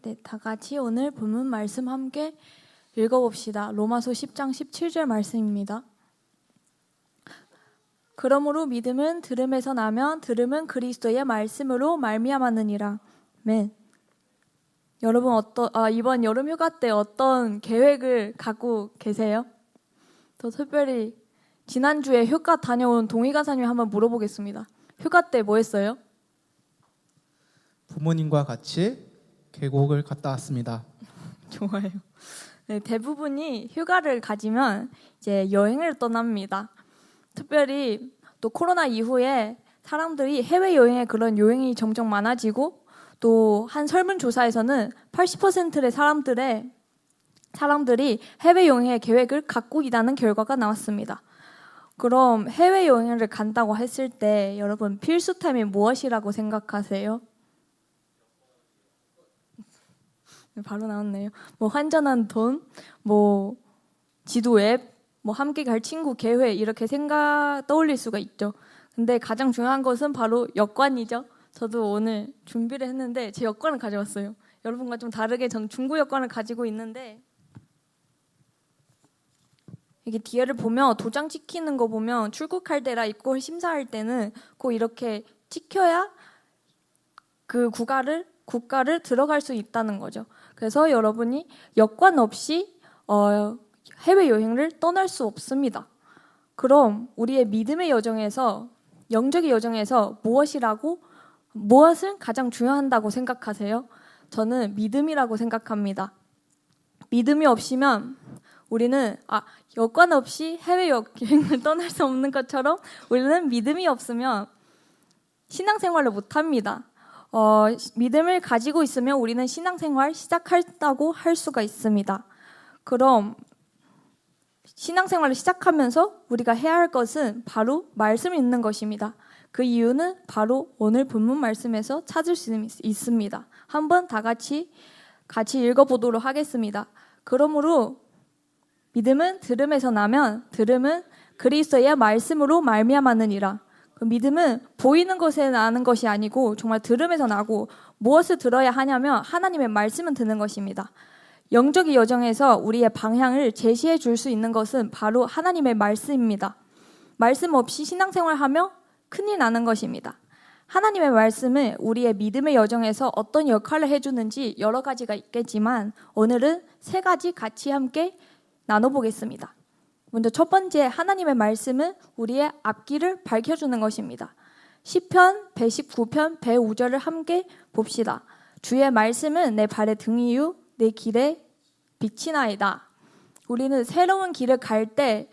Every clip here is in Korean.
네, 다 같이 오늘 본문 말씀 함께 읽어봅시다. 로마서 10장 17절 말씀입니다. 그러므로 믿음은 들음에서 나면 들음은 그리스도의 말씀으로 말미암았느니라. 아멘. 여러분 이번 여름 휴가 때 어떤 계획을 갖고 계세요? 저 특별히 지난주에 휴가 다녀온 동희 가사님 한번 물어보겠습니다. 휴가 때 뭐 했어요? 부모님과 같이 계곡을 갔다 왔습니다. 좋아요. 네, 대부분이 휴가를 가지면 이제 여행을 떠납니다. 특별히 또 코로나 이후에 사람들이 해외여행에 그런 여행이 점점 많아지고 또 한 설문조사에서는 80%의 사람들이 해외여행의 계획을 갖고 있다는 결과가 나왔습니다. 그럼 해외여행을 간다고 했을 때 여러분 필수템이 무엇이라고 생각하세요? 바로 나왔네요. 환전한 돈, 지도 앱, 함께 갈 친구 계획 이렇게 떠올릴 수가 있죠. 근데 가장 중요한 것은 바로 여권이죠. 저도 오늘 준비를 했는데 제 여권을 가져왔어요. 여러분과 좀 다르게 저는 중고 여권을 가지고 있는데 이게 뒤에를 보면 도장 찍히는 거 보면 출국할 때라 입국을 심사할 때는 꼭 이렇게 찍혀야 그 국가를 들어갈 수 있다는 거죠. 그래서 여러분이 여권 없이 해외여행을 떠날 수 없습니다. 그럼 우리의 믿음의 여정에서 영적의 여정에서 무엇을 가장 중요한다고 생각하세요? 저는 믿음이라고 생각합니다. 믿음이 없으면 우리는 여권 없이 해외여행을 떠날 수 없는 것처럼 우리는 믿음이 없으면 신앙생활을 못합니다. 믿음을 가지고 있으면 우리는 신앙생활 시작한다고 할 수가 있습니다. 그럼 신앙생활을 시작하면서 우리가 해야 할 것은 바로 말씀을 읽는 것입니다. 그 이유는 바로 오늘 본문 말씀에서 찾을 수 있습니다. 한번 다 같이 읽어보도록 하겠습니다. 그러므로 믿음은 들음에서 나면 들음은 그리스도의 말씀으로 말미암았느니라. 믿음은 보이는 것에 나는 것이 아니고 정말 들음에서 나고 무엇을 들어야 하냐면 하나님의 말씀을 듣는 것입니다. 영적인 여정에서 우리의 방향을 제시해 줄 수 있는 것은 바로 하나님의 말씀입니다. 말씀 없이 신앙생활하며 큰일 나는 것입니다. 하나님의 말씀은 우리의 믿음의 여정에서 어떤 역할을 해주는지 여러 가지가 있겠지만 오늘은 세 가지 같이 함께 나눠보겠습니다. 먼저 첫 번째 하나님의 말씀은 우리의 앞길을 밝혀주는 것입니다. 시편 119편 105절을 함께 봅시다. 주의 말씀은 내 발의 등이요 내 길에 빛이나이다. 우리는 새로운 길을 갈 때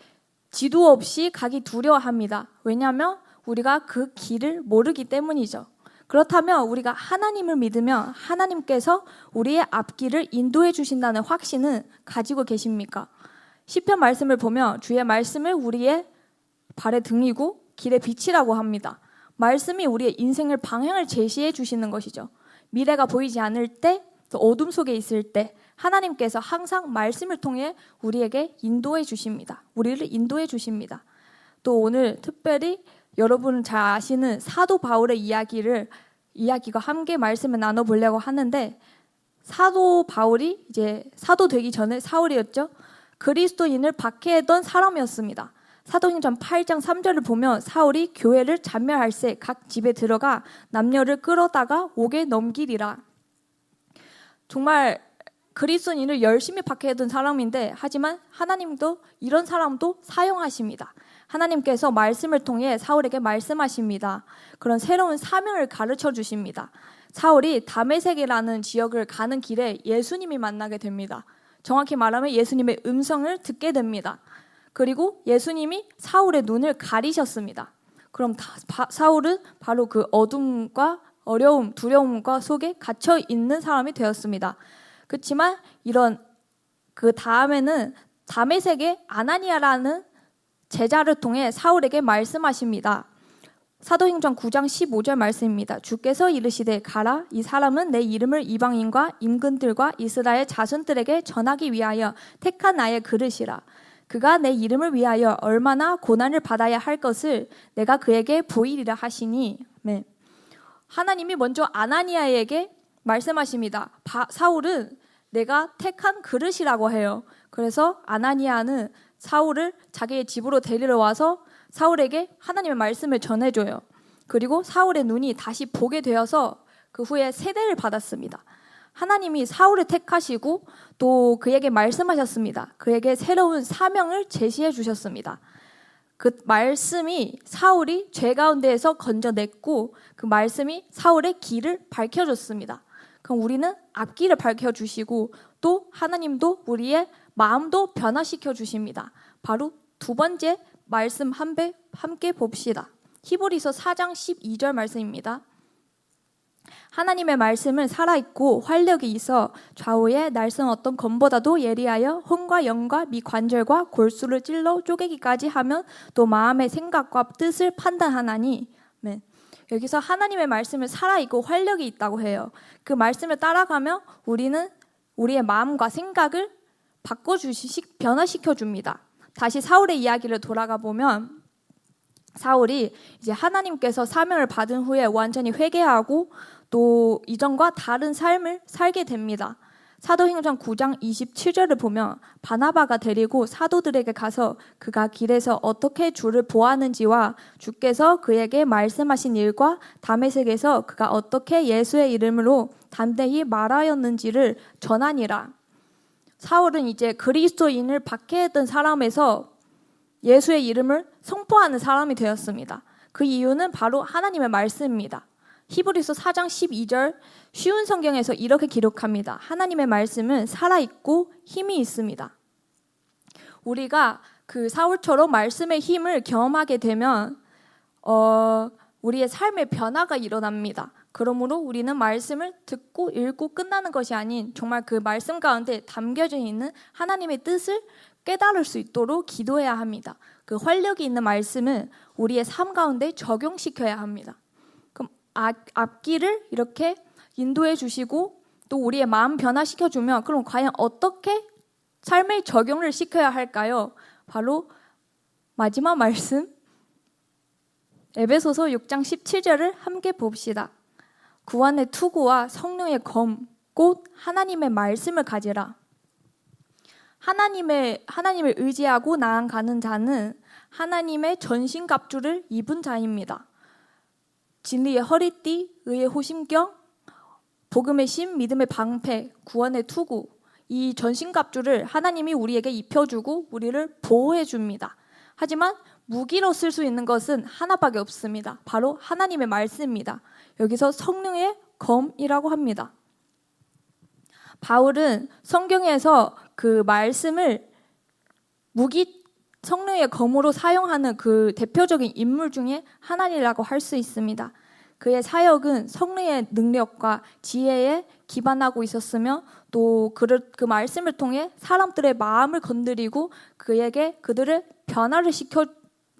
지도 없이 가기 두려워합니다. 왜냐하면 우리가 그 길을 모르기 때문이죠. 그렇다면 우리가 하나님을 믿으면 하나님께서 우리의 앞길을 인도해 주신다는 확신은 가지고 계십니까? 시편 말씀을 보면 주의 말씀을 우리의 발의 등이고 길의 빛이라고 합니다. 말씀이 우리의 인생을 방향을 제시해 주시는 것이죠. 미래가 보이지 않을 때, 또 어둠 속에 있을 때 하나님께서 항상 말씀을 통해 우리에게 인도해 주십니다. 우리를 인도해 주십니다. 또 오늘 특별히 여러분은 잘 아시는 사도 바울의 이야기가 함께 말씀을 나눠보려고 하는데 사도 바울이 이제 사도 되기 전에 사울이었죠. 그리스도인을 박해했던 사람이었습니다. 사도행전 8장 3절을 보면 사울이 교회를 잔멸할 새 각 집에 들어가 남녀를 끌어다가 옥에 넘기리라. 정말 그리스도인을 열심히 박해했던 사람인데 하지만 하나님도 이런 사람도 사용하십니다. 하나님께서 말씀을 통해 사울에게 말씀하십니다. 그런 새로운 사명을 가르쳐 주십니다. 사울이 다메섹이라는 지역을 가는 길에 예수님이 만나게 됩니다. 정확히 말하면 예수님의 음성을 듣게 됩니다. 그리고 예수님이 사울의 눈을 가리셨습니다. 그럼 사울은 바로 그 어둠과 어려움, 두려움과 속에 갇혀 있는 사람이 되었습니다. 그렇지만 그 다음에는 다메섹의 아나니아라는 제자를 통해 사울에게 말씀하십니다. 사도행전 9장 15절 말씀입니다. 주께서 이르시되 가라 이 사람은 내 이름을 이방인과 임금들과 이스라엘 자손들에게 전하기 위하여 택한 나의 그릇이라. 그가 내 이름을 위하여 얼마나 고난을 받아야 할 것을 내가 그에게 보이리라 하시니. 네. 하나님이 먼저 아나니아에게 말씀하십니다. 사울은 내가 택한 그릇이라고 해요. 그래서 아나니아는 사울을 자기의 집으로 데리러 와서 사울에게 하나님의 말씀을 전해줘요. 그리고 사울의 눈이 다시 보게 되어서 그 후에 세례를 받았습니다. 하나님이 사울을 택하시고 또 그에게 말씀하셨습니다. 그에게 새로운 사명을 제시해 주셨습니다. 그 말씀이 사울이 죄 가운데에서 건져냈고 그 말씀이 사울의 길을 밝혀줬습니다. 그럼 우리는 앞길을 밝혀주시고 또 하나님도 우리의 마음도 변화시켜 주십니다. 바로 두 번째 말씀 함께 봅시다. 히브리서 4장 12절 말씀입니다. 하나님의 말씀은 살아있고 활력이 있어 좌우의 날선 어떤 검보다도 예리하여 혼과 영과 미 관절과 골수를 찔러 쪼개기까지 하면 또 마음의 생각과 뜻을 판단하나니. 여기서 하나님의 말씀은 살아있고 활력이 있다고 해요. 그 말씀을 따라가면 우리는 우리의 마음과 생각을 변화시켜 줍니다. 다시 사울의 이야기를 돌아가 보면 사울이 이제 하나님께서 사명을 받은 후에 완전히 회개하고 또 이전과 다른 삶을 살게 됩니다. 사도행전 9장 27절을 보면 바나바가 데리고 사도들에게 가서 그가 길에서 어떻게 주를 보았는지와 주께서 그에게 말씀하신 일과 다메섹에서 그가 어떻게 예수의 이름으로 담대히 말하였는지를 전하니라. 사울은 이제 그리스도인을 박해했던 사람에서 예수의 이름을 선포하는 사람이 되었습니다. 그 이유는 바로 하나님의 말씀입니다. 히브리서 4장 12절 쉬운 성경에서 이렇게 기록합니다. 하나님의 말씀은 살아있고 힘이 있습니다. 우리가 그 사울처럼 말씀의 힘을 경험하게 되면 우리의 삶의 변화가 일어납니다. 그러므로 우리는 말씀을 듣고 읽고 끝나는 것이 아닌 정말 그 말씀 가운데 담겨져 있는 하나님의 뜻을 깨달을 수 있도록 기도해야 합니다. 그 활력이 있는 말씀은 우리의 삶 가운데 적용시켜야 합니다. 그럼 앞길을 이렇게 인도해 주시고 또 우리의 마음 변화시켜 주면 그럼 과연 어떻게 삶에 적용을 시켜야 할까요? 바로 마지막 말씀 에베소서 6장 17절을 함께 봅시다. 구원의 투구와 성령의 검, 곧 하나님의 말씀을 가지라. 하나님을 의지하고 나아가는 자는 하나님의 전신갑주를 입은 자입니다. 진리의 허리띠, 의의 호심경, 복음의 심, 믿음의 방패, 구원의 투구, 이 전신갑주를 하나님이 우리에게 입혀주고 우리를 보호해 줍니다. 하지만 무기로 쓸 수 있는 것은 하나밖에 없습니다. 바로 하나님의 말씀입니다. 여기서 성령의 검이라고 합니다. 바울은 성경에서 그 말씀을 성령의 검으로 사용하는 그 대표적인 인물 중에 하나이라고 할 수 있습니다. 그의 사역은 성령의 능력과 지혜에 기반하고 있었으며 또 그 말씀을 통해 사람들의 마음을 건드리고 그들을 변화를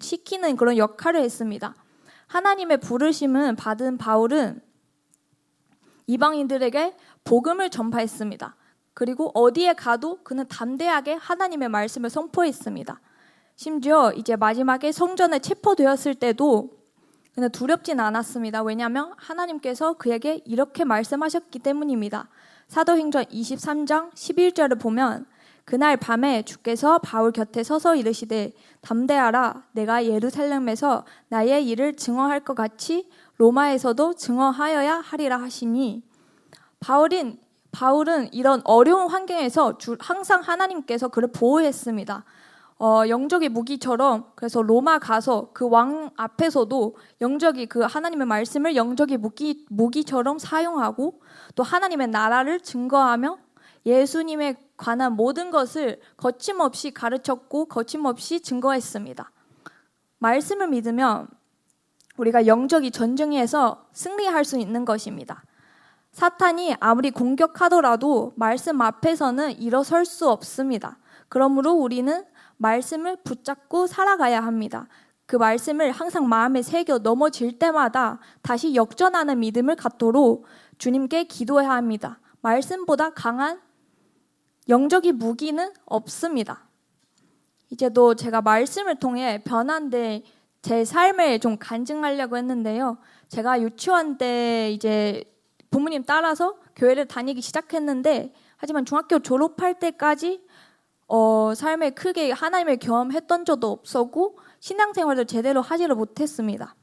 시키는 그런 역할을 했습니다. 하나님의 부르심은 받은 바울은 이방인들에게 복음을 전파했습니다. 그리고 어디에 가도 그는 담대하게 하나님의 말씀을 선포했습니다. 심지어 이제 마지막에 성전에 체포되었을 때도 그는 두렵진 않았습니다. 왜냐하면 하나님께서 그에게 이렇게 말씀하셨기 때문입니다. 사도행전 23장 11절을 보면 그날 밤에 주께서 바울 곁에 서서 이르시되 담대하라 내가 예루살렘에서 나의 일을 증언할 것 같이 로마에서도 증언하여야 하리라 하시니 바울은 이런 어려운 환경에서 항상 하나님께서 그를 보호했습니다. 영적의 무기처럼 그래서 로마 가서 그 왕 앞에서도 그 하나님의 말씀을 영적의 무기처럼 사용하고 또 하나님의 나라를 증거하며 예수님에 관한 모든 것을 거침없이 가르쳤고 거침없이 증거했습니다. 말씀을 믿으면 우리가 영적인 전쟁에서 승리할 수 있는 것입니다. 사탄이 아무리 공격하더라도 말씀 앞에서는 일어설 수 없습니다. 그러므로 우리는 말씀을 붙잡고 살아가야 합니다. 그 말씀을 항상 마음에 새겨 넘어질 때마다 다시 역전하는 믿음을 갖도록 주님께 기도해야 합니다. 말씀보다 강한 영적인 무기는 없습니다. 이제도 제가 말씀을 통해 변한데 제 삶을 좀 간증하려고 했는데요. 제가 유치원 때 이제 부모님 따라서 교회를 다니기 시작했는데 하지만 중학교 졸업할 때까지 삶에 크게 하나님을 경험했던 적도 없었고 신앙생활도 제대로 하지를 못했습니다.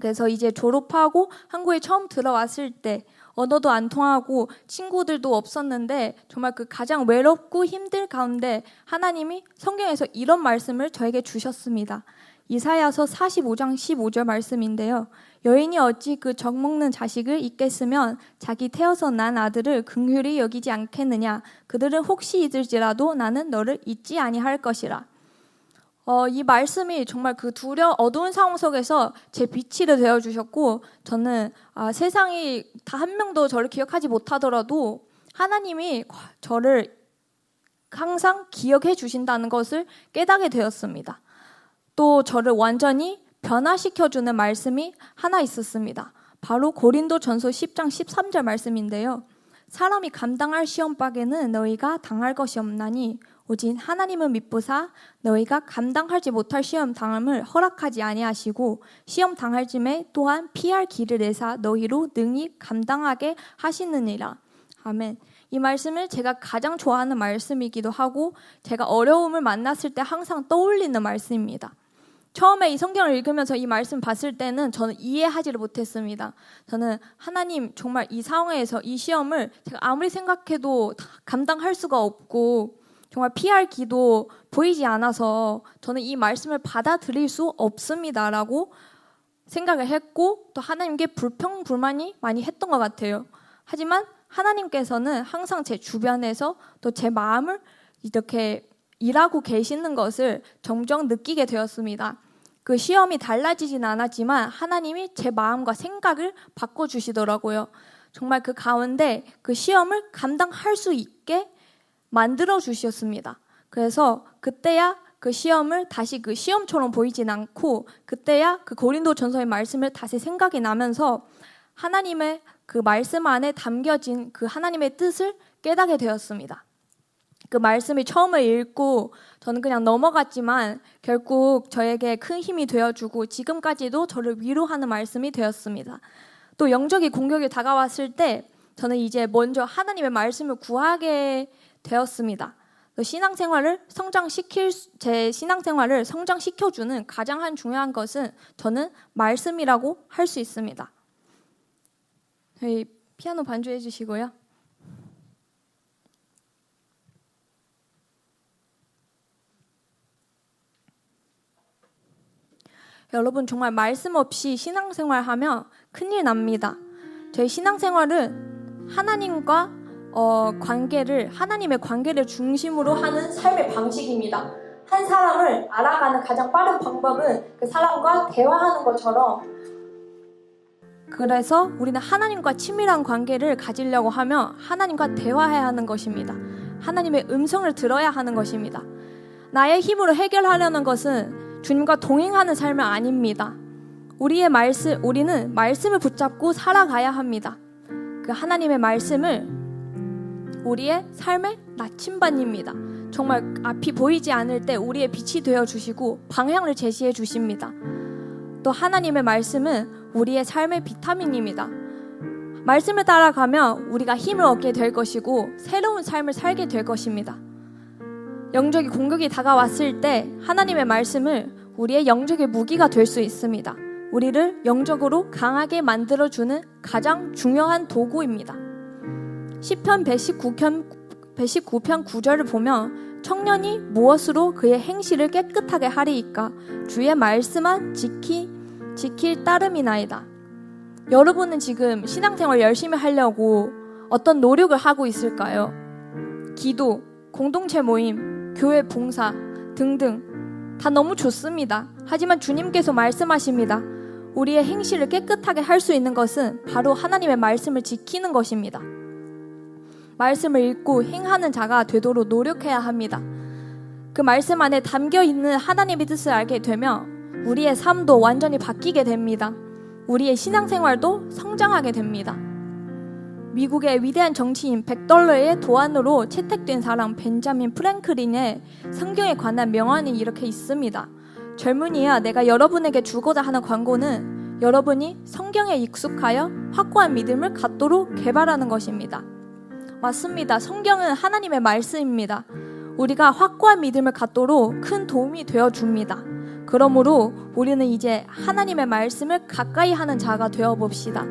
그래서 이제 졸업하고 한국에 처음 들어왔을 때 언어도 안 통하고 친구들도 없었는데 정말 그 가장 외롭고 힘들 가운데 하나님이 성경에서 이런 말씀을 저에게 주셨습니다. 이사야서 45장 15절 말씀인데요. 여인이 어찌 그 젖 먹는 자식을 잊겠으면 자기 태어서 난 아들을 긍휼히 여기지 않겠느냐. 그들은 혹시 잊을지라도 나는 너를 잊지 아니할 것이라. 이 말씀이 정말 그 어두운 상황 속에서 제 빛이 되어주셨고 저는 세상이 다 한 명도 저를 기억하지 못하더라도 하나님이 저를 항상 기억해 주신다는 것을 깨닫게 되었습니다. 또 저를 완전히 변화시켜주는 말씀이 하나 있었습니다. 바로 고린도전서 10장 13절 말씀인데요. 사람이 감당할 시험박에는 너희가 당할 것이 없나니 오직 하나님은 믿보사 너희가 감당하지 못할 시험 당함을 허락하지 아니하시고 시험 당할 쯤에 또한 피할 길을 내사 너희로 능히 감당하게 하시느니라. 아멘. 이 말씀을 제가 가장 좋아하는 말씀이기도 하고 제가 어려움을 만났을 때 항상 떠올리는 말씀입니다. 처음에 이 성경을 읽으면서 이 말씀 봤을 때는 저는 이해하지를 못했습니다. 저는 하나님 정말 이 상황에서 이 시험을 제가 아무리 생각해도 감당할 수가 없고 정말 피할 길도 보이지 않아서 저는 이 말씀을 받아들일 수 없습니다라고 생각을 했고 또 하나님께 불평불만이 많이 했던 것 같아요. 하지만 하나님께서는 항상 제 주변에서 또 제 마음을 이렇게 일하고 계시는 것을 점점 느끼게 되었습니다. 그 시험이 달라지진 않았지만 하나님이 제 마음과 생각을 바꿔주시더라고요. 정말 그 가운데 그 시험을 감당할 수 있게 만들어 주셨습니다. 그래서 그때야 그 시험을 다시 그 시험처럼 보이진 않고 그때야 그 고린도전서의 말씀을 다시 생각이 나면서 하나님의 그 말씀 안에 담겨진 그 하나님의 뜻을 깨닫게 되었습니다. 그 말씀이 처음에 읽고 저는 그냥 넘어갔지만 결국 저에게 큰 힘이 되어주고 지금까지도 저를 위로하는 말씀이 되었습니다. 또 영적인 공격이 다가왔을 때 저는 이제 먼저 하나님의 말씀을 구하게 되었습니다. 제 신앙생활을 성장시켜주는 가장 중요한 것은 저는 말씀이라고 할 수 있습니다. 저희 피아노 반주해 주시고요. 여러분 정말 말씀 없이 신앙생활하면 큰일 납니다. 저희 신앙생활은 하나님의 관계를 중심으로 하는 삶의 방식입니다. 한 사람을 알아가는 가장 빠른 방법은 그 사람과 대화하는 것처럼 그래서 우리는 하나님과 친밀한 관계를 가지려고 하면 하나님과 대화해야 하는 것입니다. 하나님의 음성을 들어야 하는 것입니다. 나의 힘으로 해결하려는 것은 주님과 동행하는 삶은 아닙니다. 우리는 말씀을 붙잡고 살아가야 합니다. 그 하나님의 말씀을 우리의 삶의 나침반입니다. 정말 앞이 보이지 않을 때 우리의 빛이 되어주시고 방향을 제시해 주십니다. 또 하나님의 말씀은 우리의 삶의 비타민입니다. 말씀을 따라가면 우리가 힘을 얻게 될 것이고 새로운 삶을 살게 될 것입니다. 영적인 공격이 다가왔을 때 하나님의 말씀을 우리의 영적인 무기가 될 수 있습니다. 우리를 영적으로 강하게 만들어주는 가장 중요한 도구입니다. 시편 119편 9절을 보면 청년이 무엇으로 그의 행실을 깨끗하게 하리이까 주의 말씀만 지킬 따름이나이다. 여러분은 지금 신앙생활 열심히 하려고 어떤 노력을 하고 있을까요? 기도, 공동체 모임, 교회 봉사 등등 다 너무 좋습니다. 하지만 주님께서 말씀하십니다. 우리의 행실을 깨끗하게 할 수 있는 것은 바로 하나님의 말씀을 지키는 것입니다. 말씀을 읽고 행하는 자가 되도록 노력해야 합니다. 그 말씀 안에 담겨있는 하나님의 뜻을 알게 되면 우리의 삶도 완전히 바뀌게 됩니다. 우리의 신앙생활도 성장하게 됩니다. 미국의 위대한 정치인 $100의 도안으로 채택된 사람 벤자민 프랭클린의 성경에 관한 명언이 이렇게 있습니다. 젊은이야, 내가 여러분에게 주고자 하는 권고는 여러분이 성경에 익숙하여 확고한 믿음을 갖도록 개발하는 것입니다. 맞습니다. 성경은 하나님의 말씀입니다. 우리가 확고한 믿음을 갖도록 큰 도움이 되어 줍니다. 그러므로 우리는 이제 하나님의 말씀을 가까이 하는 자가 되어 봅시다.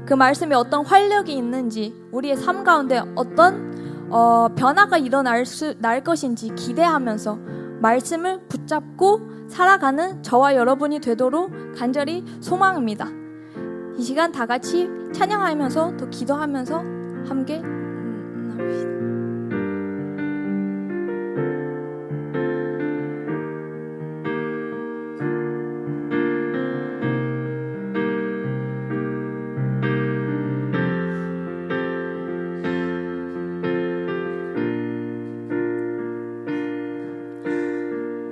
그 말씀에 어떤 활력이 있는지, 우리의 삶 가운데 어떤 변화가 날 것인지 기대하면서 말씀을 붙잡고 살아가는 저와 여러분이 되도록 간절히 소망합니다. 이 시간 다 같이 찬양하면서 또 기도하면서 함께 나눕시다.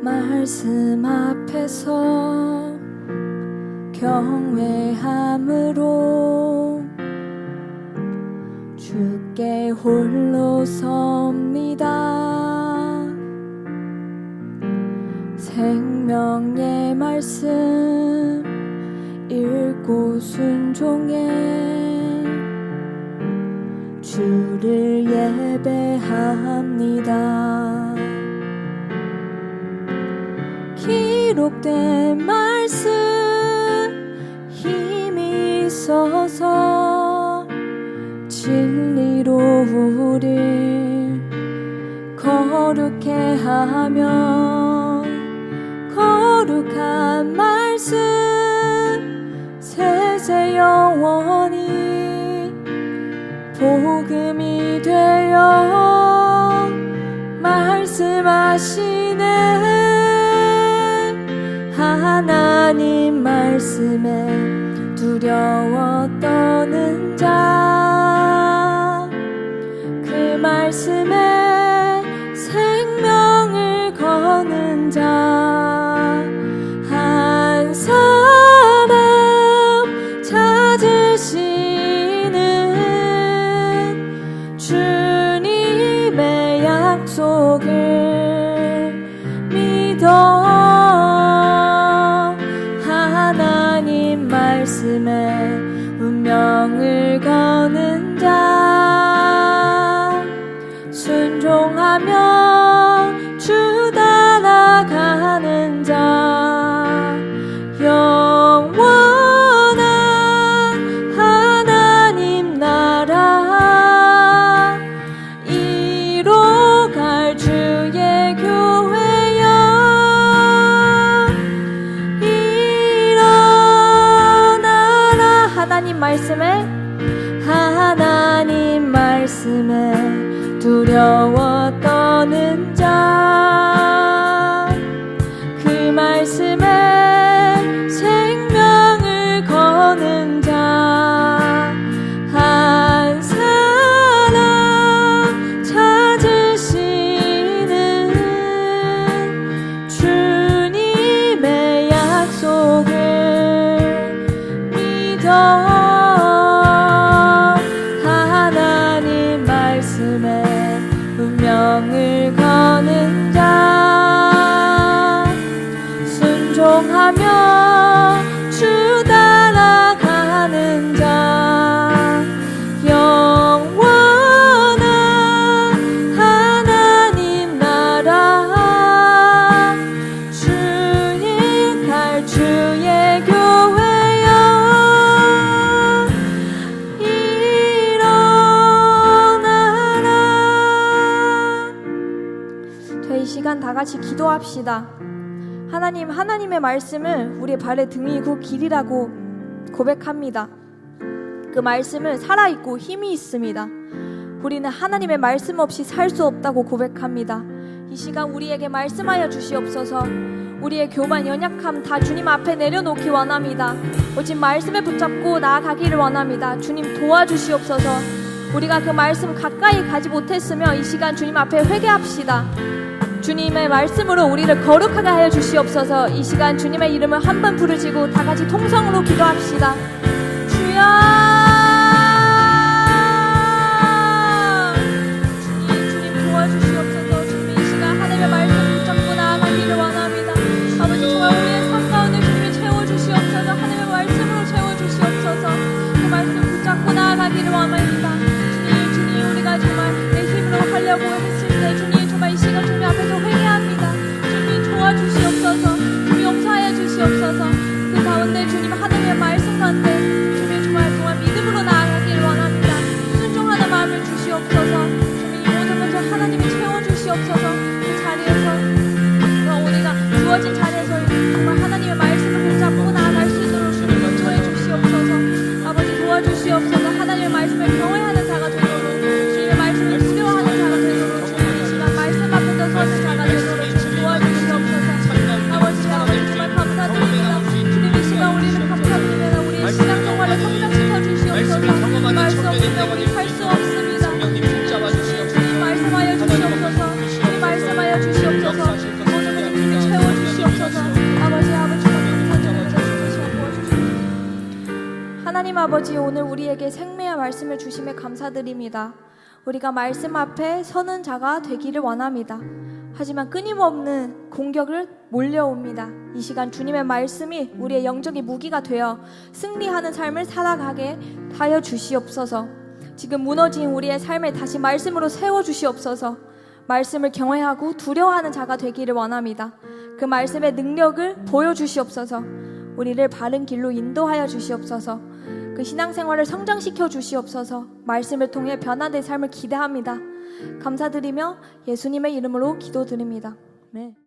말씀 앞에서 경외함으로 주께 홀로 섭니다. 생명의 말씀 읽고 순종해 주를 예배합니다. 기록된 말씀 힘이 있어서 진리로 우릴 거룩해 하며 거룩한 말씀 세세 영원히 복음이 되어 말씀하시네. 하나님 말씀에 두려워 떠는 자, 그 말씀에 생명을 거는 자, 한 사람 찾으시는 주님의 약속을 믿어 말씀에 운명을 거는 자, 순종하며 주 따라가는 자, 영원한 하나님 나라 이뤄갈 주의 교회여, 하나님 말씀에 두려워 떠는 자, 그 말씀에 생명을 거는 자, 한 사람 찾으시는 주님의 약속을 믿어 운명을 거는 자, 순종하며 주 따라가는 자, 영원한 하나님 나라 주님 갈 주의 교회여, 이 시간 다 같이 기도합시다. 하나님, 하나님의 말씀을 우리의 발의 등이고 길이라고 고백합니다. 그 말씀은 살아있고 힘이 있습니다. 우리는 하나님의 말씀 없이 살 수 없다고 고백합니다. 이 시간 우리에게 말씀하여 주시옵소서. 우리의 교만, 연약함 다 주님 앞에 내려놓기 원합니다. 오직 말씀에 붙잡고 나아가기를 원합니다. 주님 도와주시옵소서. 우리가 그 말씀 가까이 가지 못했으며 이 시간 주님 앞에 회개합시다. 주님의 말씀으로 우리를 거룩하게 하여 주시옵소서. 이 시간 주님의 이름을 한 번 부르짖고 다 같이 통성으로 기도합시다. 주여, 주님 도와주시옵소서. 주님 이 시간 하나님의 말씀 붙잡고 나아가기를 원합니다. 아버지, 정말 우리의 삶 가운데 주님이 채워주시옵소서. 하나님의 말씀으로 주시옵소서. 하나님의 말씀을 경외하는 자가 되도록, 주님의 말씀을 두려워하는 자가 되도록, 주님 이 시간 말씀 앞에서 서는 자가 되도록 주님 도와주시옵소서. 아버지 정말 감사드립니다. 주님 이 시간 우리를 감사드립니다. 우리의 신앙생활을 성장시켜 주시옵소서. 말씀 없으면 우리 살 수 없습니다. 주님 말씀하여 주시옵소서. 주님 말씀하여 주시옵소서. 모든 것을 주님 채워주시옵소서. 아버지 감사드립니다. 주님 도와주시옵소서. 하나님 아버지, 오늘 우리에게 생명의 말씀을 주심에 감사드립니다. 우리가 말씀 앞에 서는 자가 되기를 원합니다. 하지만 끊임없는 공격을 몰려옵니다. 이 시간 주님의 말씀이 우리의 영적인 무기가 되어 승리하는 삶을 살아가게 하여 주시옵소서. 지금 무너진 우리의 삶을 다시 말씀으로 세워주시옵소서. 말씀을 경외하고 두려워하는 자가 되기를 원합니다. 그 말씀의 능력을 보여주시옵소서. 우리를 바른 길로 인도하여 주시옵소서. 그 신앙생활을 성장시켜 주시옵소서. 말씀을 통해 변화된 삶을 기대합니다. 감사드리며 예수님의 이름으로 기도드립니다. 네.